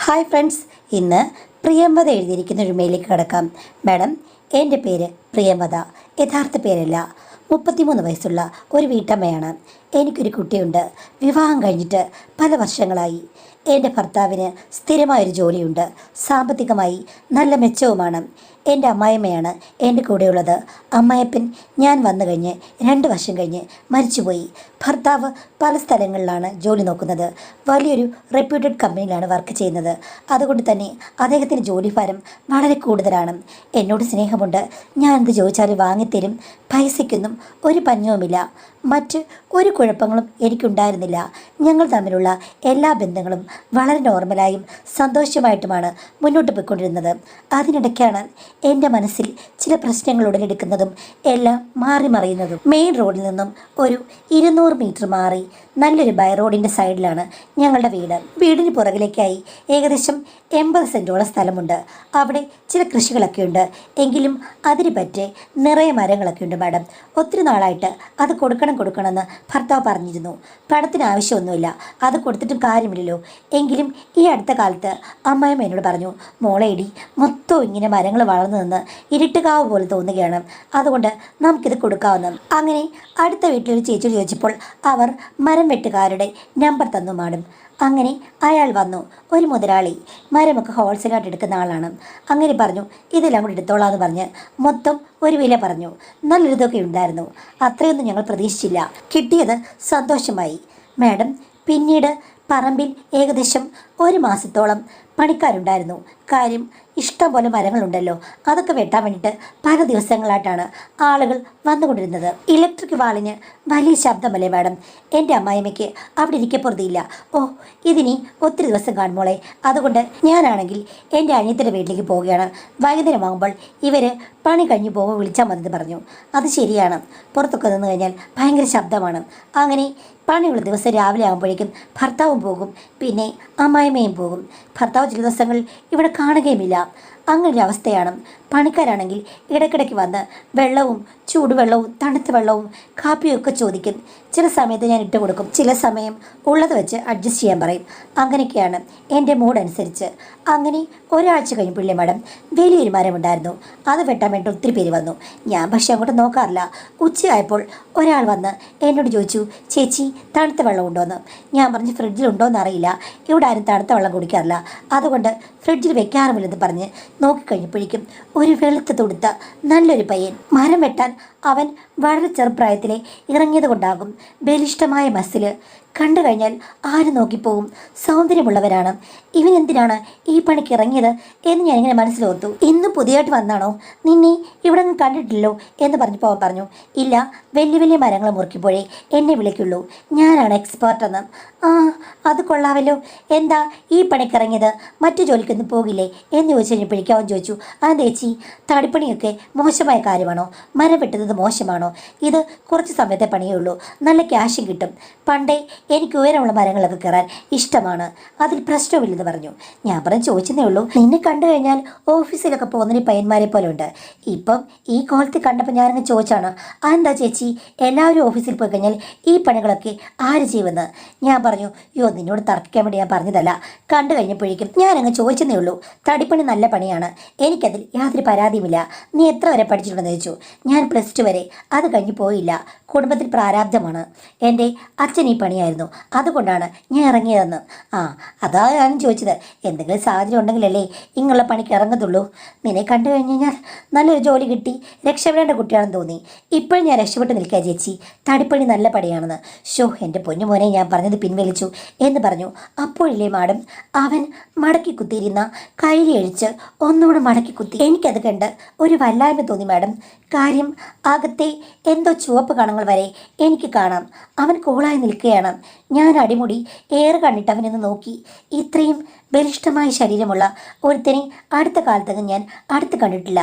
Hi friends, ഇന്ന് പ്രിയംവദ എഴുതിയിരിക്കുന്ന ഒരു മെയിലേക്ക് കിടക്കാം. മാഡം, എൻ്റെ പേര് പ്രിയംവദ. യഥാർത്ഥ പേരല്ല. 33 വയസ്സുള്ള ഒരു വീട്ടമ്മയാണ്. എനിക്കൊരു കുട്ടിയുണ്ട്. വിവാഹം കഴിഞ്ഞിട്ട് പല വർഷങ്ങളായി. എൻ്റെ ഭർത്താവിന് സ്ഥിരമായൊരു ജോലിയുണ്ട്. സാമ്പത്തികമായി നല്ല മെച്ചവുമാണ്. എൻ്റെ അമ്മായിമ്മയാണ് എൻ്റെ കൂടെയുള്ളത്. അമ്മായപ്പൻ ഞാൻ വന്നു കഴിഞ്ഞ് 2 വർഷം കഴിഞ്ഞ് മരിച്ചുപോയി. ഭർത്താവ് പല സ്ഥലങ്ങളിലാണ് ജോലി നോക്കുന്നത്. വലിയൊരു റെപ്യൂട്ടഡ് കമ്പനിയിലാണ് വർക്ക് ചെയ്യുന്നത്. അതുകൊണ്ട് തന്നെ അദ്ദേഹത്തിന് ജോലിഭാരം വളരെ കൂടുതലാണ്. എന്നോട് സ്നേഹമുണ്ട്. ഞാൻ എന്ത് ചോദിച്ചാലും വാങ്ങിത്തരും. പൈസയ്ക്കൊന്നും ഒരു പഞ്ഞവുമില്ല. മറ്റ് ഒരു കുഴപ്പങ്ങളും എനിക്കുണ്ടായിരുന്നില്ല. ഞങ്ങൾ തമ്മിലുള്ള എല്ലാ ബന്ധങ്ങളും വളരെ നോർമലായും സന്തോഷമായിട്ടുമാണ് മുന്നോട്ട് പോയിക്കൊണ്ടിരുന്നത്. അതിനിടയ്ക്കാണ് എൻ്റെ മനസ്സിൽ ചില പ്രശ്നങ്ങൾ ഉടലെടുക്കുന്നതും എല്ലാം മാറി മറിയുന്നതും. മെയിൻ റോഡിൽ നിന്നും ഒരു 200 മീറ്റർ മാറി നല്ലൊരു ബൈ റോഡിൻ്റെ സൈഡിലാണ് ഞങ്ങളുടെ വീട്. വീടിന് പുറകിലേക്കായി ഏകദേശം 80 സെൻറ്റോളം സ്ഥലമുണ്ട്. അവിടെ ചില കൃഷികളൊക്കെ ഉണ്ട്. എങ്കിലും അതിന് പറ്റേ നിറയെ മരങ്ങളൊക്കെ ഉണ്ട് മാഡം. ഒത്തിരി നാളായിട്ട് അത് കൊടുക്കണമെന്ന് ഭർത്താവ് പറഞ്ഞിരുന്നു. പണത്തിന് ആവശ്യമൊന്നുമില്ല, അത് കൊടുത്തിട്ടും കാര്യമില്ലല്ലോ. എങ്കിലും ഈ അടുത്ത കാലത്ത് അമ്മായിമ്മ എന്നോട് പറഞ്ഞു, മോളേടി മൊത്തം ഇങ്ങനെ മരങ്ങൾ വളർന്നു നിന്ന് ഇരുട്ടുകാവ് പോലെ തോന്നുകയാണ്, അതുകൊണ്ട് നമുക്കിത് കൊടുക്കാവുന്ന. അങ്ങനെ അടുത്ത വീട്ടിലൊരു ചേച്ചിയോട് ചോദിച്ചപ്പോൾ അവർ മരം വെട്ടുകാരുടെ നമ്പർ തന്നു മാഡം. അങ്ങനെ അയാൾ വന്നു. ഒരു മുതലാളി, മരമൊക്കെ ഹോൾസെയിലായിട്ട് എടുക്കുന്ന ആളാണ്. അങ്ങനെ പറഞ്ഞു, ഇതെല്ലാം കൂടി എടുത്തോളാന്ന് പറഞ്ഞ് മൊത്തം ഒരു വില പറഞ്ഞു. നല്ലൊരിതൊക്കെ ഉണ്ടായിരുന്നു. അത്രയൊന്നും ഞങ്ങൾ പ്രതീക്ഷിച്ചില്ല. കിട്ടിയത് സന്തോഷമായി മാഡം. പിന്നീട് പറമ്പിൽ ഏകദേശം 1 മാസത്തോളം പണിക്കാരുണ്ടായിരുന്നു. കാര്യം ഇഷ്ടം പോലെ മരങ്ങളുണ്ടല്ലോ, അതൊക്കെ വെട്ടാൻ വേണ്ടിയിട്ട് പല ദിവസങ്ങളായിട്ടാണ് ആളുകൾ വന്നുകൊണ്ടിരുന്നത്. ഇലക്ട്രിക് വാളിന് വലിയ ശബ്ദമല്ലേ മാഡം. എൻ്റെ അമ്മായിമ്മയ്ക്ക് അവിടെ ഇരിക്കപ്പുറതിയില്ല. ഓ, ഇതിനി ഒത്തിരി ദിവസം കാണുമ്പോളെ. അതുകൊണ്ട് ഞാനാണെങ്കിൽ എൻ്റെ അനിയത്തിൻ്റെ വീട്ടിലേക്ക് പോവുകയാണ്. വൈകുന്നേരമാകുമ്പോൾ ഇവർ പണി കഴിഞ്ഞ് പോകുമ്പോൾ വിളിച്ചാൽ മതി എന്ന് പറഞ്ഞു. അത് ശരിയാണ്, പുറത്തൊക്കെ നിന്ന് കഴിഞ്ഞാൽ ഭയങ്കര ശബ്ദമാണ്. അങ്ങനെ പണിയുള്ള ദിവസം രാവിലെ ആകുമ്പോഴേക്കും ഭർത്താവും പോകും, പിന്നെ അമ്മായിമ്മയും പോകും. ഭർത്താവ് ചില ദിവസങ്ങളിൽ ഇവിടെ കാണുകയുമില്ല. അങ്ങനൊരു അവസ്ഥയാണ്. പണിക്കാരാണെങ്കിൽ ഇടയ്ക്കിടയ്ക്ക് വന്ന് വെള്ളവും ചൂടുവെള്ളവും തണുത്ത വെള്ളവും കാപ്പിയും ഒക്കെ ചോദിക്കും. ചില സമയത്ത് ഞാൻ ഇട്ട് കൊടുക്കും, ചില സമയം ഉള്ളത് വെച്ച് അഡ്ജസ്റ്റ് ചെയ്യാൻ പറയും. അങ്ങനെയൊക്കെയാണ് എൻ്റെ മൂഡ് അനുസരിച്ച്. അങ്ങനെ ഒരാഴ്ച കഴിഞ്ഞപ്പോഴേ മാഡം വലിയൊരു മരമുണ്ടായിരുന്നു. അത് വെട്ടാൻ വേണ്ടി ഒത്തിരി പേര് വന്നു. ഞാൻ പക്ഷേ അങ്ങോട്ട് നോക്കാറില്ല. ഉച്ചയായപ്പോൾ ഒരാൾ വന്ന് എന്നോട് ചോദിച്ചു, ചേച്ചി തണുത്ത വെള്ളം ഉണ്ടോയെന്ന്. ഞാൻ പറഞ്ഞു, ഫ്രിഡ്ജിലുണ്ടോയെന്ന് അറിയില്ല, ഇവിടെ ആരും തണുത്ത വെള്ളം കുടിക്കാറില്ല, അതുകൊണ്ട് ഫ്രിഡ്ജിൽ വെക്കാറുമില്ലെന്ന് പറഞ്ഞ് നോക്കിക്കഴിഞ്ഞപ്പോഴേക്കും ഒരു വെളുത്ത തൊടുത്ത നല്ലൊരു പയ്യൻ. മരം വെട്ടാൻ അവൻ വളരെ ചെറുപ്രായത്തിലെ ഇറങ്ങിയത് കൊണ്ടാകും ബലിഷ്ഠമായ മസിൽ കണ്ടു കഴിഞ്ഞാൽ ആരും നോക്കിപ്പോവും. സൗന്ദര്യമുള്ളവരാണ്. ഇവൻ എന്തിനാണ് ഈ പണിക്ക് ഇറങ്ങിയത് എന്ന് ഞാനിങ്ങനെ മനസ്സിലോർത്തു. ഇന്ന് പുതിയതായിട്ട് വന്നാണോ? നിന്നെ ഇവിടെ ഒന്നും കണ്ടിട്ടില്ലല്ലോ എന്ന് പറഞ്ഞപ്പോൾ അവൻ പറഞ്ഞു, ഇല്ല, വലിയ വലിയ മരങ്ങൾ മുറിക്കുമ്പോഴേ എന്നെ വിളിക്കുള്ളൂ, ഞാനാണ് എക്സ്പേർട്ടെന്ന്. ആ, അത് കൊള്ളാമല്ലോ. എന്താ ഈ പണിക്ക് ഇറങ്ങിയത്? മറ്റു ജോലിക്കൊന്നും പോകില്ലേ എന്ന് ചോദിച്ചു കഴിഞ്ഞപ്പോഴേക്കും അവൻ ചോദിച്ചു, ആ ചേച്ചി, തടിപ്പണിയൊക്കെ മോശമായ കാര്യമാണോ? മരം വെട്ടുന്നത് മോശമാണോ? ഇത് കുറച്ച് സമയത്തെ പണിയേ ഉള്ളൂ, നല്ല ക്യാഷും കിട്ടും. പണ്ടേ എനിക്ക് ഉയരമുള്ള മരങ്ങളൊക്കെ കയറാൻ ഇഷ്ടമാണ്, അതിൽ പ്രശ്നമില്ലെന്ന് പറഞ്ഞു. ഞാൻ പറഞ്ഞു, ചോദിച്ചതേ ഉള്ളൂ. നിന്നെ കണ്ടു കഴിഞ്ഞാൽ ഓഫീസിലൊക്കെ പോകുന്നൊരു പയ്യന്മാരെ പോലെ ഉണ്ട്. ഇപ്പം ഈ കോളത്തിൽ കണ്ടപ്പോൾ ഞാനങ്ങ് ചോദിച്ചാണ്, അതെന്താ ചേച്ചി എല്ലാവരും ഓഫീസിൽ പോയി കഴിഞ്ഞാൽ ഈ പണികളൊക്കെ ആര് ചെയ്യുമെന്ന്. ഞാൻ പറഞ്ഞു, യോ, നിന്നോട് തർക്കിക്കാൻ വേണ്ടി ഞാൻ പറഞ്ഞതല്ല. കണ്ടു കഴിഞ്ഞപ്പോഴേക്കും ഞാനങ്ങ് ചോദിച്ചതേ ഉള്ളൂ. തടിപ്പണി നല്ല പണിയാണ്, എനിക്കതിൽ യാതൊരു പരാതിയുമില്ല. നീ എത്ര വരെ പഠിച്ചിട്ടുണ്ടെന്ന് ചോദിച്ചു. ഞാൻ +2 വരെ, അത് കഴിഞ്ഞ് പോയില്ല. കുടുംബത്തിൽ പ്രാരാബ്ധമാണ്. എൻ്റെ അച്ഛൻ ഈ പണിയായിരുന്നു, അതുകൊണ്ടാണ് ഞാൻ ഇറങ്ങിയതെന്ന്. ആ, അതാ ഞാൻ ചോദിച്ചത്. എന്തെങ്കിലും സാഹചര്യം ഉണ്ടെങ്കിലല്ലേ ഇങ്ങനെയുള്ള പണിക്ക് ഇറങ്ങത്തുള്ളൂ. നിന്നെ കണ്ടു കഴിഞ്ഞ് കഴിഞ്ഞാൽ നല്ലൊരു ജോലി കിട്ടി രക്ഷപ്പെടേണ്ട കുട്ടിയാണെന്ന് തോന്നി. ഇപ്പോഴും ഞാൻ രക്ഷപ്പെട്ട് നിൽക്കുക ചേച്ചി, തടിപ്പണി നല്ല പണിയാണെന്ന്. ഷോ, എൻ്റെ പൊന്നുമോനെ, ഞാൻ പറഞ്ഞത് പിൻവലിച്ചു എന്ന് പറഞ്ഞു. അപ്പോഴില്ലേ മാഡം അവൻ മടക്കി കുത്തിയിരുന്ന കൈലി അഴിച്ച് ഒന്നുകൂടെ മടക്കി കുത്തി. എനിക്കത് കണ്ട് ഒരു വല്ലായ്മ തോന്നി മാഡം. കാര്യം അകത്തെ എന്തോ ചുവപ്പ് കണങ്ങൾ വരെ എനിക്ക് കാണാം. അവൻ കൂളായി നിൽക്കുകയാണ്. ഞാൻ അടിമുടി ഏറെ കണ്ടിട്ട് അവനെന്ന് നോക്കി. ഇത്രയും ബലിഷ്ഠമായ ശരീരമുള്ള ഒരുത്തനെ അടുത്ത കാലത്തൊന്നും ഞാൻ അടുത്ത് കണ്ടിട്ടില്ല.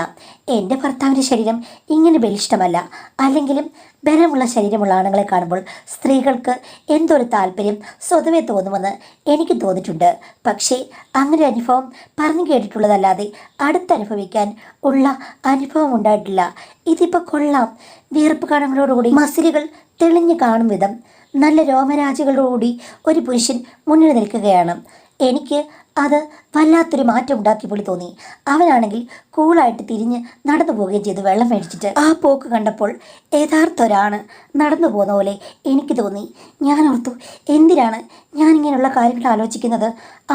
എൻ്റെ ഭർത്താവിൻ്റെ ശരീരം ഇങ്ങനെ ബലിഷ്ഠമല്ല. അല്ലെങ്കിലും ബലമുള്ള ശരീരമുള്ള ആണുങ്ങളെ കാണുമ്പോൾ സ്ത്രീകൾക്ക് എന്തൊരു താല്പര്യം സ്വതവേ തോന്നുമെന്ന് എനിക്ക് തോന്നിയിട്ടുണ്ട്. പക്ഷേ അങ്ങനെ അനുഭവം പറഞ്ഞു കേട്ടിട്ടുള്ളതല്ലാതെ അടുത്തനുഭവിക്കാൻ ഉള്ള അനുഭവം ഉണ്ടായിട്ടില്ല. ഇതിപ്പോൾ കൊള്ളാം. വിയർപ്പ് കണങ്ങളോടുകൂടി മസിലുകൾ തെളിഞ്ഞു കാണും വിധം നല്ല രോമരാജികളോടുകൂടി ഒരു പുരുഷൻ മുന്നിൽ നിൽക്കുകയാണ്. എനിക്ക് അത് വല്ലാത്തൊരു മാറ്റം ഉണ്ടാക്കി പുള്ളി തോന്നി. അവനാണെങ്കിൽ കൂളായിട്ട് തിരിഞ്ഞ് നടന്നു പോവുകയും ചെയ്തു വെള്ളം മേടിച്ചിട്ട്. ആ പോക്ക് കണ്ടപ്പോൾ യഥാർത്ഥ ഒരാണ് നടന്നു പോകുന്ന പോലെ എനിക്ക് തോന്നി. ഞാൻ ഓർത്തു, എന്തിനാണ് ഞാനിങ്ങനെയുള്ള കാര്യങ്ങൾ ആലോചിക്കുന്നത്?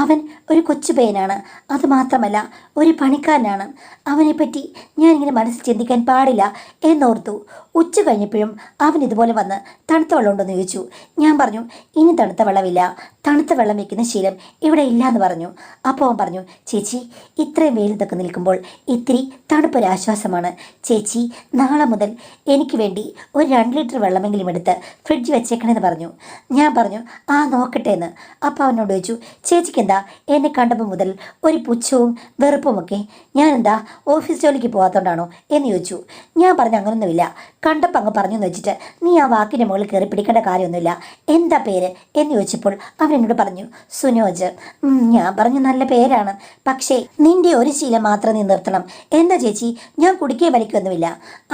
അവൻ ഒരു കൊച്ചു പയ്യനാണ്, അതുമാത്രമല്ല ഒരു പണിക്കാരനാണ്. അവനെപ്പറ്റി ഞാനിങ്ങനെ മനസ്സിൽ ചിന്തിക്കാൻ പാടില്ല എന്നോർത്തു. ഉച്ച കഴിഞ്ഞപ്പോഴും അവൻ ഇതുപോലെ വന്ന് തണുത്ത വെള്ളം ഉണ്ടെന്ന് ചോദിച്ചു. ഞാൻ പറഞ്ഞു, ഇനി തണുത്ത വെള്ളമില്ല, തണുത്ത വെള്ളം വെക്കുന്ന ശീലം ഇവിടെ ഇല്ല എന്ന് പറഞ്ഞു. അപ്പോൾ അവൻ പറഞ്ഞു, ചേച്ചി ഇത്രയും വെയിലത്തൊക്കെ നിൽക്കുമ്പോൾ ഇത്തിരി തണുപ്പൊരാശ്വാസമാണ്. ചേച്ചി നാളെ മുതൽ എനിക്ക് വേണ്ടി ഒരു 2 ലിറ്റർ വെള്ളമെങ്കിലും എടുത്ത് ഫ്രിഡ്ജ് വെച്ചേക്കണമെന്ന് പറഞ്ഞു. ഞാൻ പറഞ്ഞു, ആ നോക്കട്ടെ എന്ന്. അപ്പോൾ അവനോട് ചോദിച്ചു, ചേച്ചിക്ക് എന്താ എന്നെ കണ്ടപ്പോൾ മുതൽ ഒരു പുച്ഛവും വെറുപ്പുമൊക്കെ? ഞാൻ എന്താ ഓഫീസ് ജോലിക്ക് പോകാത്തതുകൊണ്ടാണോ എന്ന് ചോദിച്ചു. ഞാൻ പറഞ്ഞു, അങ്ങനൊന്നുമില്ല, കണ്ടപ്പോൾ അങ്ങ് പറഞ്ഞു എന്ന് വെച്ചിട്ട് നീ ആ വാക്കിൻ്റെ മുകളിൽ കയറി പിടിക്കേണ്ട കാര്യമൊന്നുമില്ല. എന്താ പേര് എന്ന് ചോദിച്ചപ്പോൾ അവൻ എന്നോട് പറഞ്ഞു, സുനോജ്. ഞാൻ പറഞ്ഞു, നല്ല പേരാണ്, പക്ഷേ നിന്റെ ഒരു ശീലം മാത്രം നീ നിർത്തണം. എന്താ ചേച്ചി? ഞാൻ കുടിക്കുകയും വലിക്കൊന്നുമില്ല.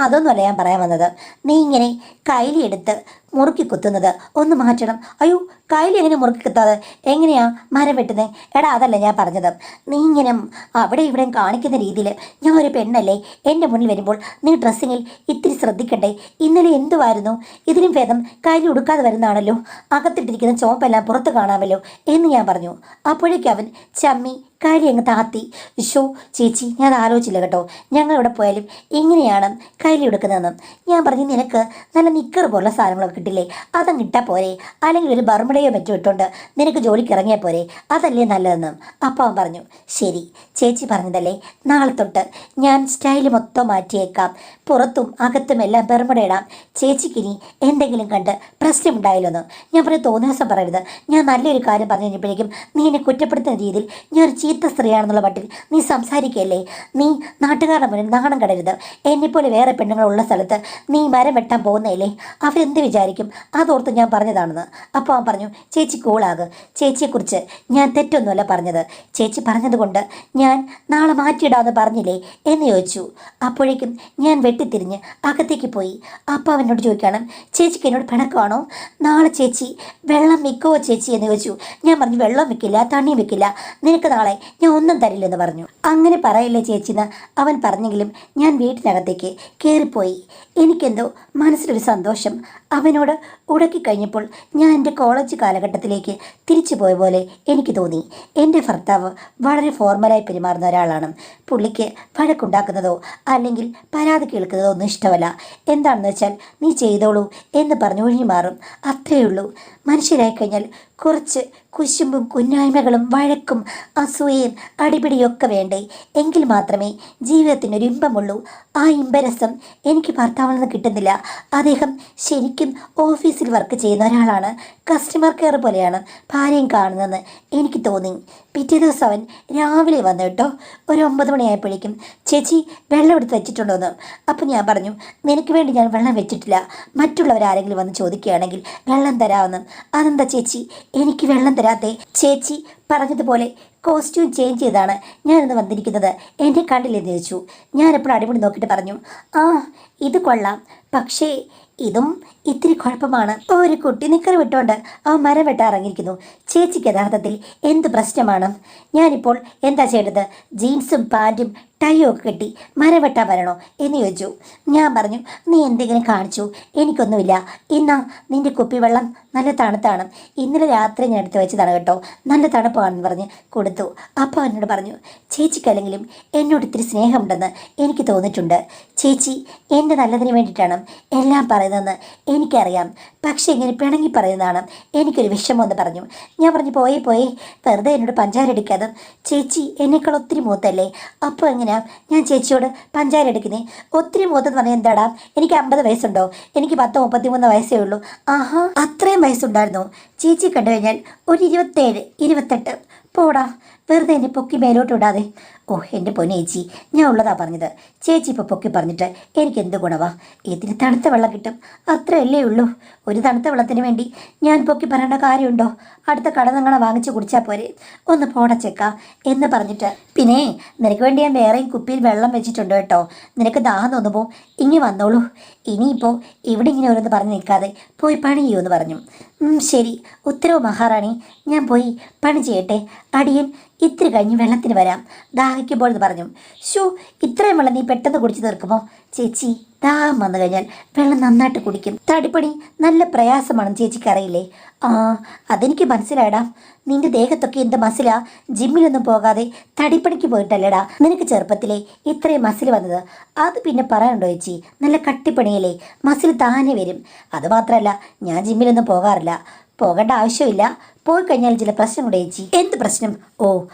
അതൊന്നുമല്ല ഞാൻ പറയാൻ വന്നത്. നീ ഇങ്ങനെ കൈലിയെടുത്ത് മുറുക്കി കുത്തുന്നത് ഒന്ന് മാറ്റണം. അയ്യോ, കയ്യിൽ എങ്ങനെ മുറുക്കി കുത്താതെ എങ്ങനെയാ മരം വെട്ടുന്നത്? എടാ അതല്ല ഞാൻ പറഞ്ഞത്. നീ ഇങ്ങനെ അവിടെ ഇവിടെ കാണിക്കുന്ന രീതിയിൽ ഞാൻ ഒരു പെണ്ണല്ലേ, എൻ്റെ മുന്നിൽ വരുമ്പോൾ നീ ഡ്രസ്സിങ്ങിൽ ഇത്തിരി ശ്രദ്ധിക്കണ്ടേ? ഇന്നലെ എന്തുവായിരുന്നു? ഇതിലും ഭേദം കയ്യിൽ ഉടുക്കാതെ വരുന്നതാണല്ലോ, അകത്തിട്ടിരിക്കുന്ന ചോപ്പെല്ലാം പുറത്ത് കാണാമല്ലോ എന്ന് ഞാൻ പറഞ്ഞു. അപ്പോഴേക്കും അവൻ ചമ്മി കാര്യം അങ്ങ് താത്തി. ഷോ ചേച്ചി, ഞാൻ ആലോചിച്ചില്ല കേട്ടോ, ഞങ്ങൾ ഇവിടെ പോയാലും എങ്ങനെയാണ് കയ്യിൽ എടുക്കുന്നതെന്ന്. ഞാൻ പറഞ്ഞു, നിനക്ക് നല്ല നിക്കർ പോലുള്ള സാധനങ്ങളൊക്കെ കിട്ടില്ലേ, അതങ്ങ് ഇട്ടാൽ പോരെ, അല്ലെങ്കിൽ ഒരു ബർമുടയോ മറ്റോ ഇട്ടുകൊണ്ട് നിനക്ക് ജോലിക്ക് ഇറങ്ങിയാൽ പോരെ, അതല്ലേ നല്ലതെന്ന്. അപ്പോൾ അവൻ പറഞ്ഞു, ശരി ചേച്ചി പറഞ്ഞതല്ലേ, നാളെ തൊട്ട് ഞാൻ സ്റ്റൈൽ മൊത്തം മാറ്റിയേക്കാം, പുറത്തും അകത്തും എല്ലാം ബർമുട ഇടാം. ചേച്ചിക്കിനി എന്തെങ്കിലും കണ്ട് പ്രശ്നമുണ്ടായില്ലെന്ന്. ഞാൻ പറഞ്ഞു, തോന്നിയ ദിവസം പറയരുത്. ഞാൻ നല്ലൊരു കാര്യം പറഞ്ഞു കഴിഞ്ഞപ്പോഴേക്കും നീ എന്നെ കുറ്റപ്പെടുത്തുന്ന രീതിയിൽ ഞാൻ ഒരു ചീത്ത സ്ത്രീയാണെന്നുള്ള മട്ടിൽ നീ സംസാരിക്കുകയല്ലേ. നീ നാട്ടുകാരുടെ മുന്നിൽ നാണം കടരുത്. എന്നെപ്പോലെ വേറെ പെണ്ണുങ്ങളുള്ള സ്ഥലത്ത് നീ മരം വെട്ടാൻ പോകുന്നതല്ലേ, അവരെന്ത് വിചാരിക്കും? അതോർത്ത് ഞാൻ പറഞ്ഞതാണെന്ന്. അപ്പോൾ അവൻ പറഞ്ഞു, ചേച്ചി കൂളാക്, ചേച്ചിയെക്കുറിച്ച് ഞാൻ തെറ്റൊന്നുമല്ല പറഞ്ഞത്, ചേച്ചി പറഞ്ഞതുകൊണ്ട് ഞാൻ നാളെ മാറ്റിയിടാമെന്ന് പറഞ്ഞില്ലേ എന്ന് ചോദിച്ചു. അപ്പോഴേക്കും ഞാൻ വെട്ടിത്തിരിഞ്ഞ് അകത്തേക്ക് പോയി. അപ്പോൾ അവനോട് ചോദിക്കണം, ചേച്ചിക്ക് എന്നോട് പിണക്കമാണോ? നാളെ ചേച്ചി വെള്ളം വെക്കുമോ ചേച്ചി എന്ന് ചോദിച്ചു. ഞാൻ പറഞ്ഞു, വെള്ളം വെക്കില്ല, തണ്ണിയും വെക്കില്ല, നിനക്ക് നാളെ ഞാൻ ഒന്നും തരില്ലെന്ന് പറഞ്ഞു. അങ്ങനെ പറയില്ലേ ചേച്ചിന്ന് അവൻ പറഞ്ഞെങ്കിലും ഞാൻ വീട്ടിനകത്തേക്ക് കയറിപ്പോയി. എനിക്കെന്തോ മനസ്സിലൊരു സന്തോഷം. അവനോട് ഉടക്കിക്കഴിഞ്ഞപ്പോൾ ഞാൻ എൻ്റെ കോളേജ് കാലഘട്ടത്തിലേക്ക് തിരിച്ചു പോയ പോലെ എനിക്ക് തോന്നി. എൻ്റെ ഭർത്താവ് വളരെ ഫോർമലായി പെരുമാറുന്ന ഒരാളാണ്. പുള്ളിക്ക് വഴക്കുണ്ടാക്കുന്നതോ അല്ലെങ്കിൽ പരാതി കേൾക്കുന്നതോ ഒന്നും ഇഷ്ടമല്ല. എന്താണെന്ന് വെച്ചാൽ നീ ചെയ്തോളൂ എന്ന് പറഞ്ഞ് ഒഴിഞ്ഞു മാറും, അത്രയേ ഉള്ളൂ. മനുഷ്യരായി കഴിഞ്ഞാൽ കുറച്ച് കുശുമ്പും കുന്നായ്മകളും വഴക്കും അസൂയയും അടിപിടിയൊക്കെ വേണ്ടേ? എങ്കിൽ മാത്രമേ ജീവിതത്തിനൊരു ഇമ്പമുള്ളൂ. ആ ഇമ്പരസം എനിക്ക് ഭർത്താവിൽ നിന്ന് കിട്ടുന്നില്ല. അദ്ദേഹം ശരിക്കും ഓഫീസിൽ വർക്ക് ചെയ്യുന്ന ഒരാളാണ്. കസ്റ്റമർ കെയർ പോലെയാണ് ഭാര്യയും കാണുന്നതെന്ന് എനിക്ക് തോന്നി. പിറ്റേ ദിവസം അവൻ രാവിലെ വന്നു കേട്ടോ. ഒരു 9 മണിയായപ്പോഴേക്കും, ചേച്ചി വെള്ളം എടുത്ത് വെച്ചിട്ടുണ്ടോയെന്ന്. അപ്പം ഞാൻ പറഞ്ഞു, നിനക്ക് വേണ്ടി ഞാൻ വെള്ളം വെച്ചിട്ടില്ല, മറ്റുള്ളവരാരെങ്കിലും വന്ന് ചോദിക്കുകയാണെങ്കിൽ വെള്ളം തരാമെന്ന്. അതെന്താ ചേച്ചി എനിക്ക് വെള്ളം തരാത്തേ? ചേച്ചി പറഞ്ഞതുപോലെ കോസ്റ്റ്യൂം ചേഞ്ച് ചെയ്താണ് ഞാനിന്ന് വന്നിരിക്കുന്നത്, എന്നെ കണ്ടില്ലെന്ന് ചോദിച്ചു. ഞാനെപ്പോഴും അടിപൊളി നോക്കിയിട്ട് പറഞ്ഞു, ആ ഇത് കൊള്ളാം, പക്ഷേ ഇതും ഇത്തിരി കുഴപ്പമാണ്. ഒരു കുട്ടി നിക്കർ വിട്ടുകൊണ്ട് അവൻ മരം വെട്ടാൻ ഇറങ്ങിയിരിക്കുന്നു. ചേച്ചിക്ക് യഥാർത്ഥത്തിൽ എന്ത് പ്രശ്നമാണ്? ഞാനിപ്പോൾ എന്താ ചെയ്യേണ്ടത്? ജീൻസും പാൻറ്റും ടൈയും ഒക്കെ കെട്ടി മരം വെട്ടാൻ വരണോ എന്ന് ചോദിച്ചു. ഞാൻ പറഞ്ഞു, നീ എന്തെങ്കിലും കാണിച്ചു? എനിക്കൊന്നുമില്ല. ഇന്നാ നിൻ്റെ കുപ്പിവെള്ളം നല്ല തണുത്താണ്, ഇന്നലെ രാത്രി ഞാൻ എടുത്ത് വെച്ചതാണ് കേട്ടോ, നല്ല തണുപ്പാണെന്ന് പറഞ്ഞ് കൊടുത്തു. അപ്പോൾ എന്നോട് പറഞ്ഞു, ചേച്ചിക്കല്ലെങ്കിലും എന്നോട് ഇത്തിരി സ്നേഹമുണ്ടെന്ന് എനിക്ക് തോന്നിയിട്ടുണ്ട്. ചേച്ചി എൻ്റെ നല്ലതിന് വേണ്ടിയിട്ടാണ് എല്ലാം പറയുന്നതെന്ന് എനിക്കറിയാം, പക്ഷേ ഇങ്ങനെ പിണങ്ങി പറയുന്നതാണ് എനിക്കൊരു വിഷമമെന്ന് പറഞ്ഞു. ഞാൻ പറഞ്ഞു, പോയി വെറുതെ എന്നോട് പഞ്ചാര അടിക്കാതെ. ചേച്ചി എന്നേക്കാൾ ഒത്തിരി മൂത്തല്ലേ, അപ്പോൾ എങ്ങനെയാ ഞാൻ ചേച്ചിയോട് പഞ്ചാര അടിക്കുന്നത്? ഒത്തിരി മൂത്തെന്ന് പറഞ്ഞാൽ എന്താടാ, എനിക്ക് 50 വയസ്സുണ്ടോ? എനിക്ക് 33 വയസ്സേ ഉള്ളൂ. ആഹാ, അത്രയും വയസ്സുണ്ടായിരുന്നോ? ചേച്ചി കണ്ടു കഴിഞ്ഞാൽ ഒരു 27, 28. പോടാ, വെറുതെ എന്നെ പൊക്കി മേലോട്ട് വിടാതെ. ഓ എൻ്റെ പൊന്നെ ചേച്ചി, ഞാൻ ഉള്ളതാ പറഞ്ഞത്. ചേച്ചി ഇപ്പോൾ പൊക്കി പറഞ്ഞിട്ട് എനിക്ക് എന്ത് ഗുണവാ? ഇതിന് തണുത്ത വെള്ളം കിട്ടും, അത്രയല്ലേ ഉള്ളൂ. ഒരു തണുത്ത വെള്ളത്തിന് വേണ്ടി ഞാൻ പൊക്കി പറയേണ്ട കാര്യമുണ്ടോ? അടുത്ത കടന്നങ്ങനെ വാങ്ങിച്ച് കുടിച്ചാൽ പോരെ. ഒന്ന് പോടച്ചേക്ക എന്ന് പറഞ്ഞിട്ട്, പിന്നെ നിനക്ക് വേണ്ടി ഞാൻ വേറെയും കുപ്പിയിൽ വെള്ളം വെച്ചിട്ടുണ്ട് കേട്ടോ, നിനക്ക് ദാഹം തോന്നുമ്പോൾ ഇനി വന്നോളൂ. ഇനിയിപ്പോൾ ഇവിടെ ഇങ്ങനെ ഓരോന്ന് പറഞ്ഞ് നിൽക്കാതെ പോയി പണി ചെയ്യുമെന്ന് പറഞ്ഞു. ശരി, ഉത്തരവ് മഹാറാണി. ഞാൻ പോയി പണി ചെയ്യട്ടെ. അടിയൻ ഇത്തിരി കഴിഞ്ഞ് വെള്ളത്തിന് വരാം, ദാഹിക്കുമ്പോൾ എന്ന് പറഞ്ഞു. ഷൂ, ഇത്രയും വെള്ളം നീ പെട്ടെന്ന് കുടിച്ചു തീർക്കുമോ? ചേച്ചി, ദാഹം വന്നു കഴിഞ്ഞാൽ വെള്ളം നന്നായിട്ട് കുടിക്കും. തടിപ്പണി നല്ല പ്രയാസമാണെന്ന് ചേച്ചിക്ക് അറിയില്ലേ? ആ, അതെനിക്ക് മനസ്സിലായടാ. നിന്റെ ദേഹത്തൊക്കെ എന്ത് മസിലാ? ജിമ്മിലൊന്നും പോകാതെ തടിപ്പണിക്ക് പോയിട്ടല്ലേടാ നിനക്ക് ചെറുപ്പത്തിലെ ഇത്രയും മസിൽ വന്നത്? അത് പിന്നെ പറയാനുണ്ടോ ചേച്ചി? നല്ല കട്ടിപ്പണിയല്ലേ, മസിൽ താനെ വരും. അതുമാത്രമല്ല, ഞാൻ ജിമ്മിലൊന്നും പോകാറില്ല. പോകേണ്ട ആവശ്യമില്ല. പോയി കഴിഞ്ഞാൽ ചില പ്രശ്നമുണ്ട് ചേച്ചി. എന്ത് പ്രശ്നം? ഓ,